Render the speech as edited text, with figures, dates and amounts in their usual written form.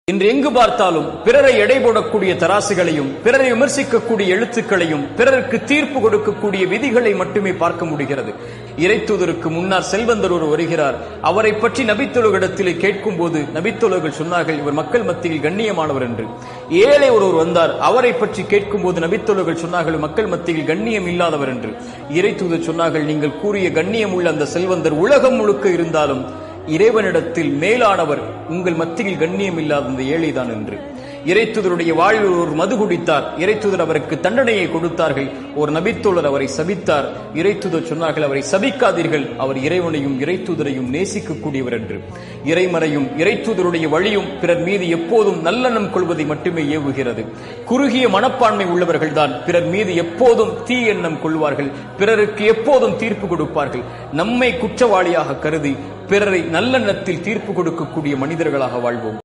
இன்று எங்கு பார்த்தாலும் பிறரை எடை போடக்கூடிய தராசுகளையும், பிறரை விமர்சிக்கக்கூடிய எழுத்துக்களையும், பிறருக்கு தீர்ப்பு கொடுக்கக்கூடிய விதிகளை மட்டுமே பார்க்க முடிகிறது. இறைத்தூதருக்கு முன்னால் செல்வந்தர் ஒரு வருகிறார். அவரை பற்றி நபித்தோழர்களிடத்திலே கேட்கும் போது நபித்தோழர்கள் சொன்னார்கள், இவர் மக்கள் மத்தியில் கண்ணியமானவர் என்று. ஏழை ஒருவர் வந்தார். அவரை பற்றி கேட்கும் போது நபித்தோழர்கள் சொன்னார்கள், மக்கள் மத்தியில் கண்ணியம் இல்லாதவர் என்று. இறைத்தூதர் சொன்னார்கள், நீங்கள் கூறிய கண்ணியம் உள்ள அந்த செல்வந்தர் உலகம் முழுக்க இருந்தாலும் இறைவனிடத்தில் மேலானவர் உங்கள் மத்தியில் கண்ணியம் இல்லாத அந்த ஏழைதான் என்று. இறைத்தூதருடைய வாழ்வில் ஒரு மது குடித்தார். இறைத்தூதர் அவருக்கு தண்டனையை கொடுத்தார்கள். ஒரு நபித்தோழர் அவரை சபித்தார். இறைத்தூதர் சொன்னார்கள், அவரை சபிக்காதீர்கள், அவர் இறைவனையும் இறைத்தூதரையும் நேசிக்கக்கூடியவர் என்று. இறைமறையும் இறைத்தூதருடைய வழியும் பிறர் மீது எப்போதும் நல்லெண்ணம் கொள்வதை மட்டுமே ஏவுகிறது. குறுகிய மனப்பான்மை உள்ளவர்கள் தான் பிறர் மீது எப்போதும் தீ எண்ணம் கொள்வார்கள், பிறருக்கு எப்போதும் தீர்ப்பு கொடுப்பார்கள். நம்மை குற்றவாளியாக கருதி பிறரை நல்லெண்ணத்தில் தீர்ப்பு கொடுக்கக்கூடிய மனிதர்களாக வாழ்வோம்.